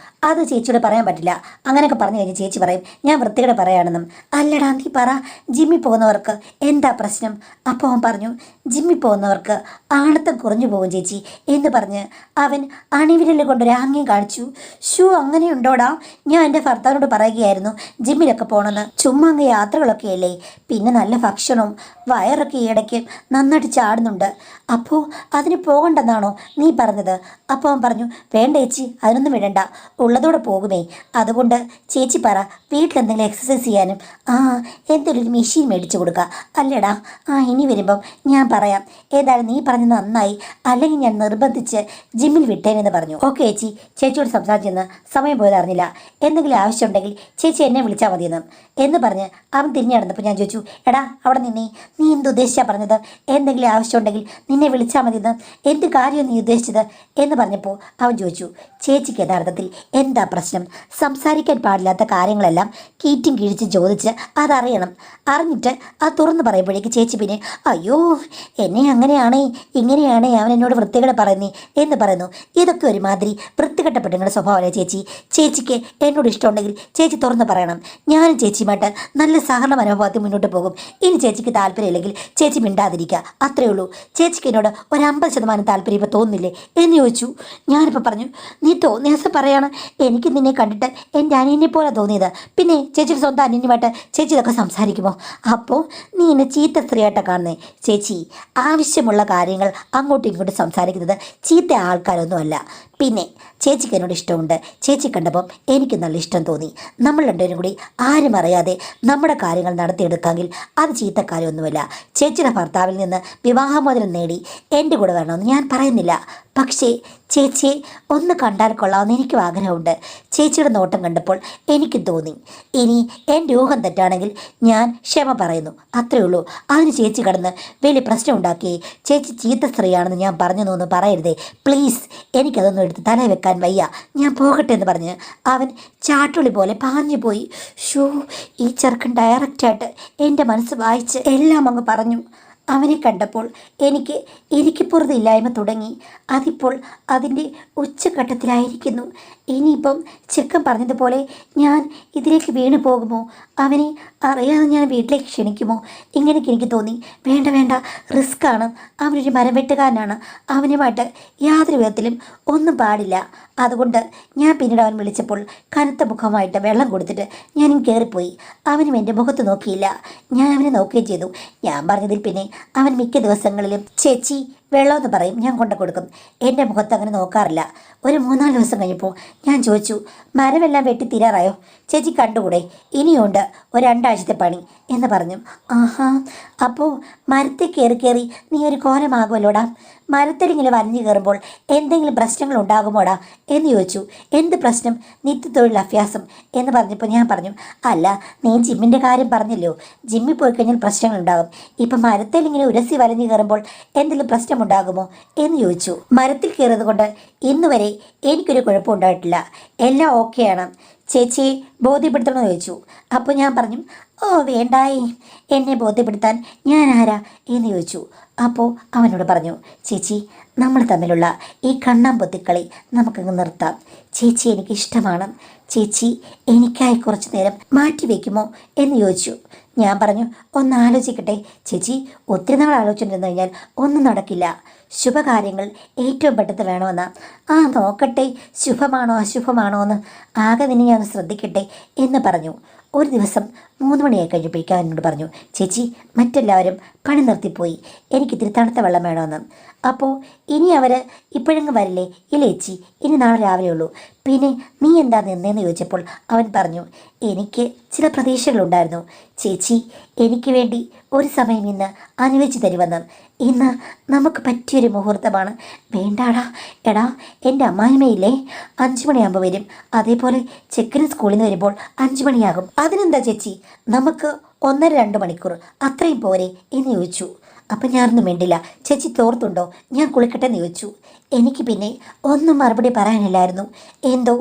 അത് ചേച്ചിയോട് പറയാൻ പറ്റില്ല. അങ്ങനെയൊക്കെ പറഞ്ഞു കഴിഞ്ഞാൽ ചേച്ചി പറയും ഞാൻ വൃത്തികേട് പറയാണെന്നും. അല്ലടാ, നീ പറ, ജിമ്മിൽ പോകുന്നവർക്ക് എന്താ പ്രശ്നം? അപ്പോൾ അവൻ പറഞ്ഞു, ജിമ്മിൽ പോകുന്നവർക്ക് ആണത്തം കുറഞ്ഞു പോകും ചേച്ചി എന്ന് പറഞ്ഞ് അവൻ അണിവിരൽ കൊണ്ടൊരു ആംഗ്യം കാണിച്ചു. ഷൂ, അങ്ങനെയുണ്ടോടാ? ഞാൻ എൻ്റെ ഭർത്താവിനോട് പറയുകയായിരുന്നു ജിമ്മിലൊക്കെ പോകണമെന്ന്. ചുമ്മാ അങ്ങ് യാത്രകളൊക്കെ അല്ലേ, പിന്നെ നല്ല ഭക്ഷണവും വയറൊക്കെ ഇടയ്ക്ക് നന്നായിട്ട് ചാടുന്നുണ്ട്. അപ്പോൾ അതിന് പോകണ്ടെന്നാണോ നീ പറഞ്ഞത്? അപ്പോൾ അവൻ പറഞ്ഞു, വേണ്ട ചേച്ചി, അതിനൊന്നും വിടണ്ട, ഉള്ളതോടെ പോകുമേ. അതുകൊണ്ട് ചേച്ചി പറ, വീട്ടിലെന്തെങ്കിലും എക്സസൈസ് ചെയ്യാനും എന്തെങ്കിലും ഒരു മെഷീൻ മേടിച്ചു കൊടുക്കുക. അല്ലേടാ? ഇനി വരുമ്പം ഞാൻ പറയാം. ഏതായാലും നീ പറഞ്ഞത് നന്നായി, അല്ലെങ്കിൽ ഞാൻ നിർബന്ധിച്ച് ജിമ്മിൽ വിട്ടേനെന്ന് പറഞ്ഞു. ഓക്കെ ചേച്ചി, ചേച്ചിയോട് സംസാരിച്ചെന്ന് സമയം പോയത് അറിഞ്ഞില്ല. എന്തെങ്കിലും ആവശ്യമുണ്ടെങ്കിൽ ചേച്ചി എന്നെ വിളിച്ചാൽ മതിയെന്ന് എന്ന് പറഞ്ഞ് അവൻ തിരിഞ്ഞു നടന്നപ്പോൾ ഞാൻ ചോദിച്ചു, എടാ അവിടെ നിന്നേ, നീ എന്ത് ഉദ്ദേശിച്ചാണ് പറഞ്ഞത്? എന്തെങ്കിലും ആവശ്യമുണ്ടെങ്കിൽ നിന്നെ വിളിച്ചാൽ മതിയെന്ന് എന്ത് കാര്യം നീ ഉദ്ദേശിച്ചത് എന്ന് പറഞ്ഞപ്പോൾ അവൻ ചോദിച്ചു, ചേച്ചിക്ക് യഥാർത്ഥത്തിൽ എന്താ പ്രശ്നം? സംസാരിക്കാൻ പാടില്ലാത്ത കാര്യങ്ങളെല്ലാം കീറ്റും കിഴിച്ച് ചോദിച്ച് അതറിയണം. അറിഞ്ഞിട്ട് അത് തുറന്ന് പറയുമ്പോഴേക്ക് ചേച്ചി പിന്നെ അയ്യോ, എന്നെ അങ്ങനെയാണേ ഇങ്ങനെയാണേ അവൻ എന്നോട് വൃത്തികേട് പറയുന്നേ എന്ന് പറയുന്നു. ഇതൊക്കെ ഒരുമാതിരി വൃത്തികെട്ട പെണ്ണുങ്ങളുടെ സ്വഭാവമല്ലേ ചേച്ചി? ചേച്ചിക്ക് എന്നോട് ഇഷ്ടമുണ്ടെങ്കിൽ ചേച്ചി തുറന്ന് പറയണം. ഞാനും ചേച്ചിയുമായിട്ട് നല്ല സഹകരണ മനോഭാവത്തിൽ മുന്നോട്ട് പോകും. ഇനി ചേച്ചിക്ക് താല്പര്യമില്ലെങ്കിൽ ചേച്ചി മിണ്ടാതിരിക്കുക, അത്രയേ ഉള്ളൂ. ചേച്ചിക്ക് എന്നോട് ഒരു 50% താല്പര്യം ഇപ്പോൾ തോന്നുന്നില്ലേ എന്ന് ചോദിച്ചു. ഞാനിപ്പോൾ പറഞ്ഞു, നീ തോന്നിയാസം പറയാണ്, എനിക്ക് നിന്നെ കണ്ടിട്ട് എൻ്റെ അനിയനെ പോലെ തോന്നിയത്. പിന്നെ ചേച്ചിയുടെ സ്വന്തം അനിയനുമായിട്ട് ചേച്ചി ഇതൊക്കെ സംസാരിക്കുമോ? അപ്പോൾ നീ എന്നെ ചീത്ത സ്ത്രീയായിട്ടാണ് കാണുന്നേ. ചേച്ചി, ആവശ്യമുള്ള കാര്യങ്ങൾ അങ്ങോട്ടും ഇങ്ങോട്ടും സംസാരിക്കുന്നത് ചീത്ത ആൾക്കാരൊന്നുമല്ല. പിന്നെ ചേച്ചിക്ക് എന്നോട് ഇഷ്ടമുണ്ട്. ചേച്ചി കണ്ടപ്പം എനിക്ക് നല്ല ഇഷ്ടം തോന്നി. നമ്മൾ രണ്ടുപേരും കൂടി ആരും അറിയാതെ നമ്മുടെ കാര്യങ്ങൾ നടത്തിയെടുക്കാമെങ്കിൽ അത് ചീത്ത കാര്യമൊന്നുമല്ല. ചേച്ചിയുടെ ഭർത്താവിൽ നിന്ന് വിവാഹമോചനം നേടി എൻ്റെ കൂടെ വരണമെന്ന് ഞാൻ പറയുന്നില്ല. പക്ഷേ ചേച്ചിയെ ഒന്ന് കണ്ടാൽ കൊള്ളാമെന്ന് എനിക്കും ആഗ്രഹമുണ്ട്. ചേച്ചിയുടെ നോട്ടം കണ്ടപ്പോൾ എനിക്ക് തോന്നി. ഇനി എൻ്റെ ഊഹം തെറ്റാണെങ്കിൽ ഞാൻ ക്ഷമ പറയുന്നു, അത്രയേ ഉള്ളൂ. അതിന് ചേച്ചി കടന്ന് വലിയ പ്രശ്നം ഉണ്ടാക്കി ചേച്ചി ചീത്ത സ്ത്രീയാണെന്ന് ഞാൻ പറഞ്ഞു എന്ന് പറയരുതേ പ്ലീസ്. എനിക്കതൊന്നും എടുത്ത് തല വെക്കാൻ വയ്യ, ഞാൻ പോകട്ടെ എന്ന് പറഞ്ഞ് അവൻ ചാട്ടുളി പോലെ പാഞ്ഞു പോയി. ഷൂ, ഈ ചെറുക്കൻ ഡയറക്റ്റായിട്ട് എൻ്റെ മനസ്സ് വായിച്ച് എല്ലാം അങ്ങ് പറഞ്ഞു. അവനെ കണ്ടപ്പോൾ എനിക്ക് ഇരിക്കപ്പുറത്തില്ലായ്മ തുടങ്ങി. അതിപ്പോൾ അതിൻ്റെ ഉച്ചഘട്ടത്തിലായിരിക്കുന്നു. ഇനിയിപ്പം ചെക്കൻ പറഞ്ഞതുപോലെ ഞാൻ ഇതിലേക്ക് വീണു പോകുമോ? അവനെ അറിയാതെ ഞാൻ വീട്ടിലേക്ക് ക്ഷണിക്കുമോ? ഇങ്ങനെയൊക്കെ എനിക്ക് തോന്നി. വേണ്ട വേണ്ട, റിസ്ക്കാണ്. അവനൊരു മരം വെട്ടുകാരനാണ്. അവനുമായിട്ട് യാതൊരു വിധത്തിലും ഒന്നും പാടില്ല. അതുകൊണ്ട് ഞാൻ പിന്നീട് അവൻ വിളിച്ചപ്പോൾ കനത്ത മുഖമായിട്ട് വെള്ളം കൊടുത്തിട്ട് ഞാനും കയറിപ്പോയി. അവനും എൻ്റെ മുഖത്ത് നോക്കിയില്ല, ഞാൻ അവനെ നോക്കുകയും ചെയ്തു. ഞാൻ പറഞ്ഞതിൽ പിന്നെ അവൻ മിക്ക ദിവസങ്ങളിലും ചേച്ചി വെള്ളമെന്ന് പറയും, ഞാൻ കൊണ്ടു കൊടുക്കും. എൻ്റെ മുഖത്ത് അങ്ങനെ നോക്കാറില്ല. ഒരു 3-4 ദിവസം കഴിഞ്ഞപ്പോൾ ഞാൻ ചോദിച്ചു, മരമെല്ലാം വെട്ടി തീരാറായോ? ചേച്ചി കണ്ടുകൂടെ? ഇനിയുണ്ട് ഒരു 2 ആഴ്ചത്തെ പണി എന്ന് പറഞ്ഞു. ആഹാ, അപ്പോൾ മരത്തിൽ കയറി നീ ഒരു കോലമാകുമല്ലോടാ. മരത്തിലിങ്ങനെ വരഞ്ഞു കയറുമ്പോൾ എന്തെങ്കിലും പ്രശ്നങ്ങൾ ഉണ്ടാകുമോടാ എന്ന് ചോദിച്ചു. എന്ത് പ്രശ്നം? നിത്യത്തൊഴിൽ അഭ്യാസം എന്ന് പറഞ്ഞപ്പോൾ ഞാൻ പറഞ്ഞു, അല്ല, നീ ജിമ്മിൻ്റെ കാര്യം പറഞ്ഞല്ലോ, ജിമ്മിൽ പോയി കഴിഞ്ഞാൽ പ്രശ്നങ്ങളുണ്ടാകും. ഇപ്പം മരത്തിലിങ്ങനെ ഉരസി വരഞ്ഞു കയറുമ്പോൾ എന്തെങ്കിലും പ്രശ്നമുണ്ടാകുമോ എന്ന് ചോദിച്ചു. മരത്തിൽ കയറിയത് കൊണ്ട് ഇന്ന് വരെ എനിക്കൊരു കുഴപ്പമുണ്ടായിട്ടില്ല, എല്ലാം ഓക്കെയാണ്. ചേച്ചിയെ ബോധ്യപ്പെടുത്തണമെന്ന് ചോദിച്ചു. അപ്പോൾ ഞാൻ പറഞ്ഞു, ഓ വേണ്ടായി, എന്നെ ബോധ്യപ്പെടുത്താൻ ഞാൻ ആരാ എന്ന് ചോദിച്ചു. അപ്പോൾ അവനോട് പറഞ്ഞു, ചേച്ചി, നമ്മൾ തമ്മിലുള്ള ഈ കണ്ണാമ്പൊത്തിക്കളി നമുക്കങ്ങ് നിർത്താം. ചേച്ചി എനിക്കിഷ്ടമാണ്. ചേച്ചി എനിക്കായി കുറച്ച് നേരം മാറ്റി വയ്ക്കുമോ എന്ന് ചോദിച്ചു. ഞാൻ പറഞ്ഞു, ഒന്ന് ആലോചിക്കട്ടെ ചേച്ചി. ഒത്തിരി നാൾ ആലോചിച്ചിരുന്നു കഴിഞ്ഞാൽ ഒന്നും നടക്കില്ല. ശുഭകാര്യങ്ങൾ ഏറ്റവും പെട്ടെന്ന് വേണമെന്നാ. നോക്കട്ടെ, ശുഭമാണോ അശുഭമാണോ എന്ന് ആകെ നിന്നെ ഞാൻ ശ്രദ്ധിക്കട്ടെ എന്ന് പറഞ്ഞു. ഒരു ദിവസം 3 മണിയായി കഴിഞ്ഞപ്പോഴേക്കും അവൻ എന്നോട് പറഞ്ഞു, ചേച്ചി മറ്റെല്ലാവരും പണി നിർത്തിപ്പോയി, എനിക്ക് ഇത്തിരി തണുത്ത വെള്ളം വേണമെന്ന്. അപ്പോൾ ഇനി അവർ ഇപ്പോഴെങ്ങും വരില്ലേ? ഇല്ല ചേച്ചി, ഇനി നാളെ രാവിലെ ഉള്ളൂ. പിന്നെ നീ എന്താ നിന്നേന്ന് ചോദിച്ചപ്പോൾ അവൻ പറഞ്ഞു, എനിക്ക് ചില പ്രതീക്ഷകളുണ്ടായിരുന്നു ചേച്ചി, എനിക്ക് വേണ്ടി ഒരു സമയം ഇന്ന് അനുവദിച്ചു തരുമെന്ന്. ഇന്ന് നമുക്ക് പറ്റിയൊരു മുഹൂർത്തമാണ്. വേണ്ടാടാ എടാ, എൻ്റെ അമ്മായിമ്മയില്ലേ 5 മണിയാകുമ്പോൾ വരും, അതേപോലെ ചെക്കന് സ്കൂളിൽ നിന്ന് വരുമ്പോൾ 5 മണിയാകും. അതിനെന്താ ചേച്ചി, നമുക്ക് 1.5-2 മണിക്കൂർ അത്രയും പോരെ എന്ന് ചോദിച്ചു. അപ്പം ഞാനൊന്നും മിണ്ടില്ല. ചേച്ചി തോർത്തുണ്ടോ, ഞാൻ കുളിക്കട്ടെ എന്ന് ചോദിച്ചു. എനിക്ക് പിന്നെ ഒന്നും മറുപടി പറയാനില്ലായിരുന്നു. എന്തോ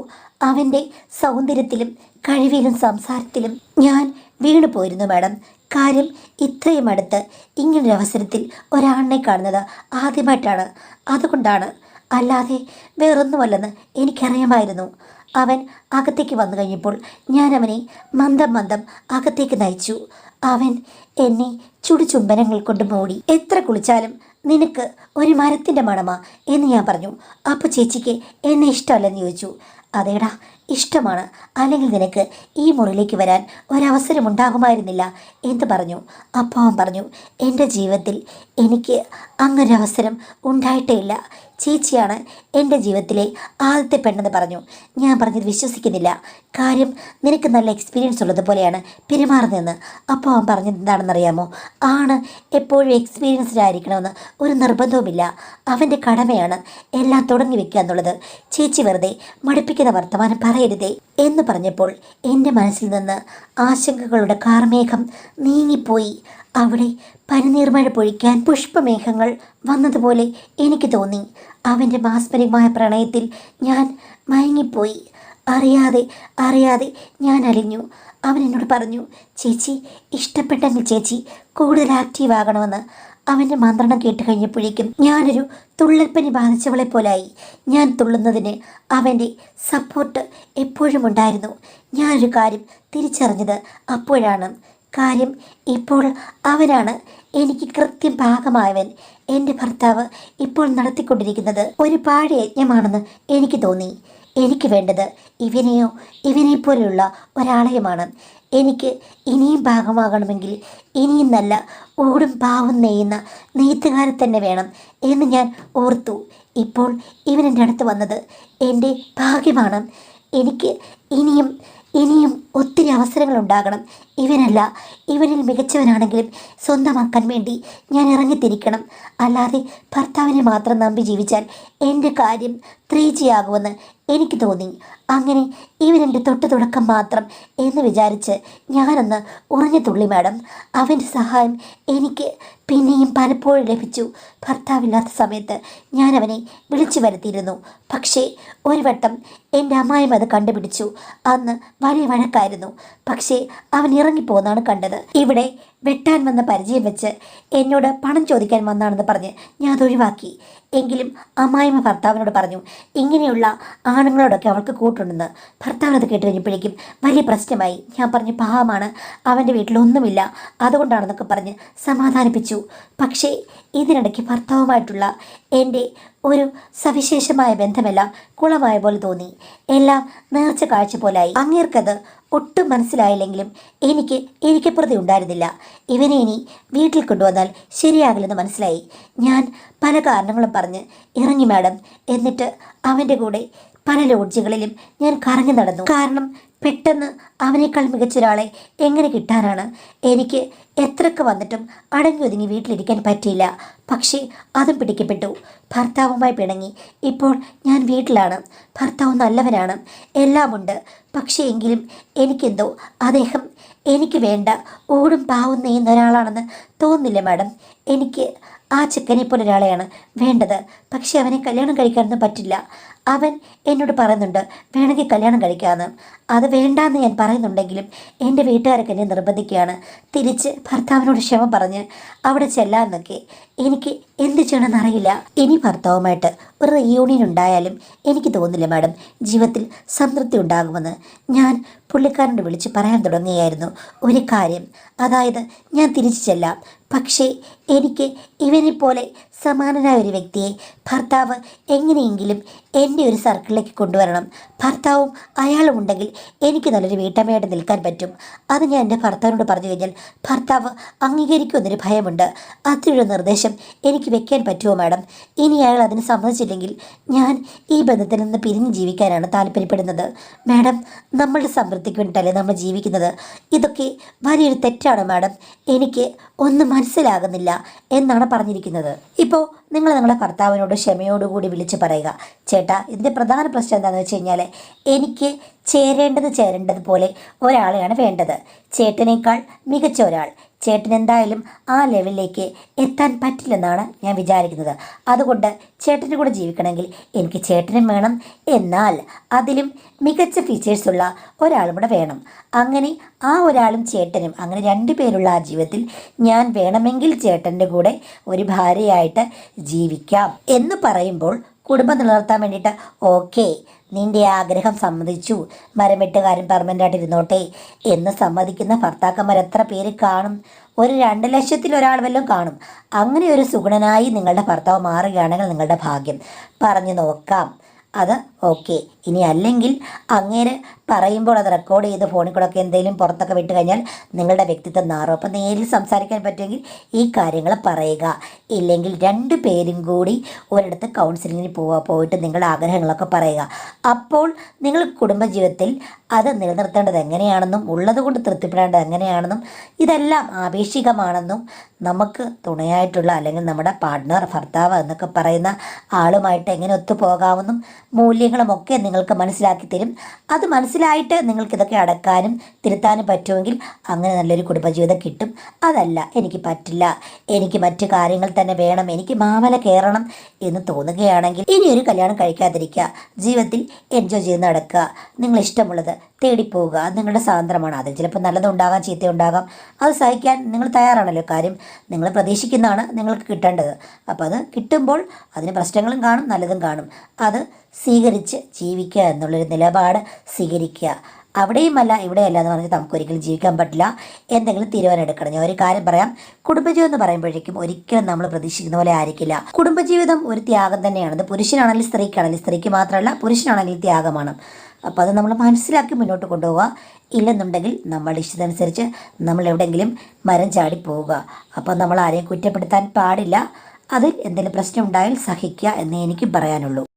അവൻ്റെ സൗന്ദര്യത്തിലും കഴിവിലും സംസാരത്തിലും ഞാൻ വീണു പോയിരുന്നു മാഡം. കാര്യം ഇത്രയും അടുത്ത് ഇങ്ങനൊരു അവസരത്തിൽ ഒരാളിനെ കാണുന്നത് ആദ്യമായിട്ടാണ്, അതുകൊണ്ടാണ്. അല്ലാതെ വേറൊന്നുമല്ലെന്ന് എനിക്കറിയാമായിരുന്നു. അവൻ അകത്തേക്ക് വന്നു കഴിഞ്ഞപ്പോൾ ഞാൻ അവനെ മന്ദം മന്ദം അകത്തേക്ക് നയിച്ചു. അവൻ എന്നെ ചുടുചുംബനങ്ങൾ കൊണ്ട് മൂടി. എത്ര കുളിച്ചാലും നിനക്ക് ഒരു മരത്തിൻ്റെ മണമാ എന്ന് ഞാൻ പറഞ്ഞു. അപ്പോൾ ചേച്ചിക്ക് എന്നെ ഇഷ്ടമല്ലെന്ന് ചോദിച്ചു. അതേടാ, ഇഷ്ടമാണ്, അല്ലെങ്കിൽ നിനക്ക് ഈ മുറിയിലേക്ക് വരാൻ ഒരവസരം ഉണ്ടാകുമായിരുന്നില്ല എന്ന് പറഞ്ഞു. അപ്പോൾ അവൻ പറഞ്ഞു, എൻ്റെ ജീവിതത്തിൽ എനിക്ക് അങ്ങനൊരവസരം ഉണ്ടായിട്ടേ ഇല്ല. ചേച്ചിയാണ് എൻ്റെ ജീവിതത്തിലെ ആദ്യത്തെ പെണ്ണെന്ന് പറഞ്ഞു. ഞാൻ പറഞ്ഞത് വിശ്വസിക്കുന്നില്ല. കാര്യം നിനക്ക് നല്ല എക്സ്പീരിയൻസ് ഉള്ളതുപോലെയാണ് പെരുമാറുന്നതെന്ന്. അപ്പോൾ അവൻ പറഞ്ഞത് എന്താണെന്നറിയാമോ? ആണ് എപ്പോഴും എക്സ്പീരിയൻസ്ഡ് ആയിരിക്കണമെന്ന് ഒരു നിർബന്ധവുമില്ല. അവൻ്റെ കടമയാണ് എല്ലാം തുടങ്ങി വെക്കുക എന്നുള്ളത്. ചേച്ചി വെറുതെ മടുപ്പിക്കുന്ന വർത്തമാനം പറയരുതേ എന്ന് പറഞ്ഞപ്പോൾ എൻ്റെ മനസ്സിൽ നിന്ന് ആശങ്കകളുടെ കാർമേഘം നീങ്ങിപ്പോയി. അവിടെ പനിനീർമഴ പൊഴിക്കാൻ പുഷ്പമേഘങ്ങൾ വന്നതുപോലെ എനിക്ക് തോന്നി. അവൻ്റെ മാസ്മരികമായ പ്രണയത്തിൽ ഞാൻ മയങ്ങിപ്പോയി. അറിയാതെ ഞാൻ അലിഞ്ഞു. അവൻ എന്നോട് പറഞ്ഞു, ചേച്ചി ഇഷ്ടപ്പെട്ടെങ്കിൽ ചേച്ചി കൂടുതൽ ആക്റ്റീവ് ആകണമെന്ന്. അവൻ്റെ മന്ത്രണം കേട്ട് കഴിഞ്ഞപ്പോഴേക്കും ഞാനൊരു തുള്ളൽപ്പനി ബാധിച്ചവളെ പോലായി. ഞാൻ തുള്ളുന്നതിന് അവൻ്റെ സപ്പോർട്ട് എപ്പോഴും ഉണ്ടായിരുന്നു. ഞാനൊരു കാര്യം തിരിച്ചറിഞ്ഞത് അപ്പോഴാണ്. കാര്യം ഇപ്പോൾ അവനാണ് എനിക്ക് കൃത്യം പാകമായവൻ. എൻ്റെ ഭർത്താവ് ഇപ്പോൾ നടത്തിക്കൊണ്ടിരിക്കുന്നത് ഒരു പാഴയജ്ഞമാണെന്ന് എനിക്ക് തോന്നി. എനിക്ക് വേണ്ടത് ഇവനെപ്പോലെയുള്ള ഒരാളെയുമാണ്. എനിക്ക് ഇനിയും ഭാഗമാകണമെങ്കിൽ ഇനിയും നല്ല ഓടും പാവും നെയ്യുന്ന നെയ്ത്തുകാരെ തന്നെ വേണം എന്ന് ഞാൻ ഓർത്തു. ഇപ്പോൾ ഇവനെൻ്റെ അടുത്ത് വന്നത് എൻ്റെ ഭാഗ്യമാണ്. എനിക്ക് ഇനിയും ഒത്തിരി അവസരങ്ങൾ ഉണ്ടാകണം. ഇവനല്ല, ഇവനിൽ മികച്ചവനാണെങ്കിലും സ്വന്തമാക്കാൻ വേണ്ടി ഞാൻ ഇറങ്ങിത്തിരിക്കണം. അല്ലാതെ ഭർത്താവിനെ മാത്രം നമ്പി ജീവിച്ചാൽ എൻ്റെ കാര്യം 3G ആകുമെന്ന് എനിക്ക് തോന്നി. അങ്ങനെ ഇവനെൻ്റെ തുടക്കം മാത്രം എന്ന് വിചാരിച്ച് ഞാനൊന്ന് ഉറഞ്ഞു തുള്ളി മാഡം. അവൻ്റെ സഹായം എനിക്ക് പിന്നെയും പലപ്പോഴും ലഭിച്ചു. ഭർത്താവില്ലാത്ത സമയത്ത് ഞാൻ അവനെ വിളിച്ചു വരുത്തിയിരുന്നു. പക്ഷേ ഒരു വട്ടം എൻ്റെ അമ്മായിയും അത് കണ്ടുപിടിച്ചു. അന്ന് വലിയ വഴക്കായിരുന്നു. പക്ഷേ അവൻ ഇറങ്ങിപ്പോന്നാണ് കണ്ടത്. ഇവിടെ വെട്ടാൻ വന്ന പരിചയം വെച്ച് എന്നോട് പണം ചോദിക്കാൻ വന്നാണെന്ന് പറഞ്ഞ് ഞാൻ അത് ഒഴിവാക്കി. എങ്കിലും അമ്മായിമ്മ ഭർത്താവിനോട് പറഞ്ഞു, ഇങ്ങനെയുള്ള ആണുങ്ങളോടൊക്കെ അവൾക്ക് കൂട്ടുണ്ടെന്ന്. ഭർത്താവിനത് കേട്ട് കഴിഞ്ഞപ്പോഴേക്കും വലിയ പ്രശ്നമായി. ഞാൻ പറഞ്ഞു, പാവമാണ്, അവൻ്റെ വീട്ടിലൊന്നുമില്ല, അതുകൊണ്ടാണെന്നൊക്കെ പറഞ്ഞ് സമാധാനിപ്പിച്ചു. പക്ഷേ ഇതിനിടയ്ക്ക് ഭർത്താവുമായിട്ടുള്ള എൻ്റെ ഒരു സവിശേഷമായ ബന്ധമെല്ലാം കുളമായ പോലെ തോന്നി. എല്ലാം നേർച്ച കാഴ്ച പോലായി. അങ്ങേർക്കത് ഒട്ടും മനസ്സിലായില്ലെങ്കിലും എനിക്കപ്പുറത്തെ ഉണ്ടായിരുന്നില്ല. ഇവനെ ഇനി വീട്ടിൽ കൊണ്ടുവന്നാൽ ശരിയാകില്ലെന്ന് മനസ്സിലായി. ഞാൻ പല കാരണങ്ങളും പറഞ്ഞ് ഇറങ്ങി മാഡം. എന്നിട്ട് അവൻ്റെ കൂടെ പല ലോഡ്ജുകളിലും ഞാൻ കറങ്ങി നടന്നു. കാരണം പെട്ടെന്ന് അവനേക്കാൾ മികച്ചൊരാളെ എങ്ങനെ കിട്ടാനാണ്? എനിക്ക് എത്രയൊക്കെ വന്നിട്ടും അടങ്ങി ഒതുങ്ങി വീട്ടിലിരിക്കാൻ പറ്റിയില്ല. പക്ഷേ അതും പിടിക്കപ്പെട്ടു. ഭർത്താവുമായി പിണങ്ങി. ഇപ്പോൾ ഞാൻ വീട്ടിലാണ്. ഭർത്താവ് നല്ലവനാണ്, എല്ലാമുണ്ട്. പക്ഷേ എങ്കിലും എനിക്കെന്തോ അദ്ദേഹം എനിക്ക് വേണ്ട ഓടും പാവും നെയ്യുന്ന ഒരാളാണെന്ന് തോന്നുന്നില്ല മാഡം. എനിക്ക് ആ ചെക്കനെ പോലെ ഒരാളെയാണ് വേണ്ടത്. പക്ഷെ അവനെ കല്യാണം കഴിക്കാനൊന്നും പറ്റില്ല. അവൻ എന്നോട് പറയുന്നുണ്ട് വേണമെങ്കിൽ കല്യാണം കഴിക്കാമെന്ന്. അത് വേണ്ടാന്ന് ഞാൻ പറയുന്നുണ്ടെങ്കിലും എൻ്റെ വീട്ടുകാരൊക്കെ എന്നെ നിർബന്ധിക്കുകയാണ്. തിരിച്ച് ഭർത്താവിനോട് ക്ഷമ പറഞ്ഞ് അവിടെ ചെല്ലാമെന്നൊക്കെ. എനിക്ക് എന്ത് ചെയ്യണമെന്നറിയില്ല. ഇനി ഭർത്താവുമായിട്ട് ഒരു റീയൂണിയൻ ഉണ്ടായാലും എനിക്ക് തോന്നുന്നില്ല മാഡം ജീവിതത്തിൽ സംതൃപ്തി ഉണ്ടാകുമെന്ന്. ഞാൻ പുള്ളിക്കാരനോട് വിളിച്ച് പറയാൻ തുടങ്ങിയായിരുന്നു ഒരു കാര്യം. അതായത് ഞാൻ തിരിച്ചു ചെല്ലാം, പക്ഷേ എനിക്ക് ഇവനെ പോലെ സമാനനായ ഒരു വ്യക്തിയെ ഭർത്താവ് എങ്ങനെയെങ്കിലും എൻ്റെ ഒരു സർക്കിളിലേക്ക് കൊണ്ടുവരണം. ഭർത്താവും അയാളും ഉണ്ടെങ്കിൽ എനിക്ക് നല്ലൊരു വീട്ടമ്മയായിട്ട് നിൽക്കാൻ പറ്റും. അത് ഞാൻ എൻ്റെ ഭർത്താവിനോട് പറഞ്ഞു കഴിഞ്ഞാൽ ഭർത്താവ് അംഗീകരിക്കുമെന്നൊരു ഭയമുണ്ട്. അതിനൊരു നിർദ്ദേശം എനിക്ക് വെക്കാൻ പറ്റുമോ മാഡം? ഇനി അയാൾ അതിന് സമ്മതിച്ചില്ലെങ്കിൽ ഞാൻ ഈ ബന്ധത്തിൽ നിന്ന് പിരിഞ്ഞ് ജീവിക്കാനാണ് താല്പര്യപ്പെടുന്നത്. മാഡം, നമ്മളുടെ സമൃദ്ധിക്ക് വേണ്ടിയിട്ടല്ലേ നമ്മൾ ജീവിക്കുന്നത്. ഇതൊക്കെ വലിയൊരു തെറ്റാണ് മാഡം. എനിക്ക് ഒന്നും മനസ്സിലാകുന്നില്ല എന്നാണ് പറഞ്ഞിരിക്കുന്നത്. ഇപ്പോൾ നിങ്ങൾ നിങ്ങളുടെ ഭർത്താവിനോട് ക്ഷമയോടുകൂടി വിളിച്ച് പറയുക, ചേട്ടാ, ഇതിൻ്റെ പ്രധാന പ്രശ്നം എന്താണെന്ന് വെച്ച് കഴിഞ്ഞാൽ എനിക്ക് ചേരേണ്ടതുപോലെ ഒരാളെയാണ് വേണ്ടത്. ചേട്ടനേക്കാൾ മികച്ച ഒരാൾ. ചേട്ടൻ എന്തായാലും ആ ലെവലിലേക്ക് എത്താൻ പറ്റില്ലെന്നാണ് ഞാൻ വിചാരിക്കുന്നത്. അതുകൊണ്ട് ചേട്ടൻ്റെ കൂടെ ജീവിക്കണമെങ്കിൽ എനിക്ക് ചേട്ടനും വേണം, എന്നാൽ അതിലും മികച്ച ഫീച്ചേഴ്സുള്ള ഒരാളും കൂടെ വേണം. അങ്ങനെ ആ ഒരാളും ചേട്ടനും, അങ്ങനെ 2 പേരുള്ള ആ ജീവിതത്തിൽ ഞാൻ വേണമെങ്കിൽ ചേട്ടൻ്റെ കൂടെ ഒരു ഭാര്യയായിട്ട് ജീവിക്കാം എന്ന് പറയുമ്പോൾ കുടുംബം നിലനിർത്താൻ വേണ്ടിയിട്ട് ഓക്കെ, നിന്റെ ആഗ്രഹം സമ്മതിച്ചു, മരമെട്ടുകാരൻ പെർമനൻ്റായിട്ട് ഇരുന്നോട്ടെ എന്ന് സമ്മതിക്കുന്ന ഭർത്താക്കന്മാർ എത്ര പേര് കാണും? ഒരു 2 ലക്ഷത്തിൽ ഒരാൾ വല്ലതും കാണും. അങ്ങനെ ഒരു സുഗുണനായി നിങ്ങളുടെ ഭർത്താവ് മാറുകയാണെങ്കിൽ നിങ്ങളുടെ ഭാഗ്യം. പറഞ്ഞു നോക്കാം. അത് ഓക്കെ. ഇനി അല്ലെങ്കിൽ അങ്ങേര് പറയുമ്പോൾ അത് റെക്കോർഡ് ചെയ്ത് ഫോണിൽ കൂടെ ഒക്കെ എന്തെങ്കിലും പുറത്തൊക്കെ വിട്ട് കഴിഞ്ഞാൽ നിങ്ങളുടെ വ്യക്തിത്വം മാറും. അപ്പം നേരിൽ സംസാരിക്കാൻ പറ്റുമെങ്കിൽ ഈ കാര്യങ്ങൾ പറയുക. ഇല്ലെങ്കിൽ 2 പേരും കൂടി ഒരിടത്ത് കൗൺസിലിങ്ങിന് പോയിട്ട് നിങ്ങളുടെ ആഗ്രഹങ്ങളൊക്കെ പറയുക. അപ്പോൾ നിങ്ങൾ കുടുംബജീവിതത്തിൽ അത് നിലനിർത്തേണ്ടത് എങ്ങനെയാണെന്നും ഉള്ളത് കൊണ്ട് തൃപ്തിപ്പെടേണ്ടത് എങ്ങനെയാണെന്നും ഇതെല്ലാം ആപേക്ഷികമാണെന്നും നമുക്ക് തുണയായിട്ടുള്ള അല്ലെങ്കിൽ നമ്മുടെ പാർട്ട്ണർ, ഭർത്താവ് എന്നൊക്കെ പറയുന്ന ആളുമായിട്ട് എങ്ങനെ ഒത്തുപോകാമെന്നും മൂല്യങ്ങളുമൊക്കെ നിങ്ങൾക്ക് മനസ്സിലാക്കി തരും. അത് മനസ്സിലായിട്ട് നിങ്ങൾക്കിതൊക്കെ അടക്കാനും തിരുത്താനും പറ്റുമെങ്കിൽ അങ്ങനെ നല്ലൊരു കുടുംബജീവിതം കിട്ടും. അതല്ല, എനിക്ക് പറ്റില്ല, എനിക്ക് മറ്റു കാര്യങ്ങൾ തന്നെ വേണം, എനിക്ക് മാമല കയറണം എന്ന് തോന്നുകയാണെങ്കിൽ ഇനിയൊരു കല്യാണം കഴിക്കാതിരിക്കുക. ജീവിതത്തിൽ എൻജോയ് ചെയ്ത് നടക്കുക. നിങ്ങൾ ഇഷ്ടമുള്ളത് തേടിപ്പോവുക. അത് നിങ്ങളുടെ സ്വാതന്ത്ര്യമാണ്. അതിൽ ചിലപ്പോൾ നല്ലതുണ്ടാകാം, ചീത്തയുണ്ടാകാം. അത് സഹിക്കാൻ നിങ്ങൾ തയ്യാറാണല്ലോ. കാര്യം നിങ്ങൾ പ്രതീക്ഷിക്കുന്നതാണ് നിങ്ങൾക്ക് കിട്ടേണ്ടത്. അപ്പോൾ അത് കിട്ടുമ്പോൾ അതിന് പ്രശ്നങ്ങളും കാണും, നല്ലതും കാണും. അത് സ്വീകരിച്ച് ജീവിക്കുക എന്നുള്ളൊരു നിലപാട് സ്വീകരിക്കുക. അവിടെയുമല്ല ഇവിടെയല്ല എന്ന് പറഞ്ഞാൽ നമുക്കൊരിക്കലും ജീവിക്കാൻ പറ്റില്ല. എന്തെങ്കിലും തീരുമാനം എടുക്കണം. ഞാൻ ഒരു കാര്യം പറയാം, കുടുംബജീവിതം എന്ന് പറയുമ്പോഴേക്കും ഒരിക്കലും നമ്മൾ പ്രതീക്ഷിക്കുന്ന പോലെ ആയിരിക്കില്ല. കുടുംബജീവിതം ഒരു ത്യാഗം തന്നെയാണ്. അത് പുരുഷനാണെങ്കിലും സ്ത്രീക്കാണെങ്കിലും, സ്ത്രീക്ക് മാത്രമല്ല പുരുഷനാണെങ്കിലും ത്യാഗമാണ്. അപ്പോൾ അത് നമ്മൾ മനസ്സിലാക്കി മുന്നോട്ട് കൊണ്ടുപോവുക. ഇല്ലെന്നുണ്ടെങ്കിൽ നമ്മളുടെ ഇഷ്ടത്തനുസരിച്ച് നമ്മൾ എവിടെയെങ്കിലും മരം ചാടി പോവുക. അപ്പോൾ നമ്മൾ ആരെയും കുറ്റപ്പെടുത്താൻ പാടില്ല. അതിൽ എന്തെങ്കിലും പ്രശ്നം ഉണ്ടായാൽ സഹിക്കുക എന്നേ എനിക്ക് പറയാനുള്ളൂ.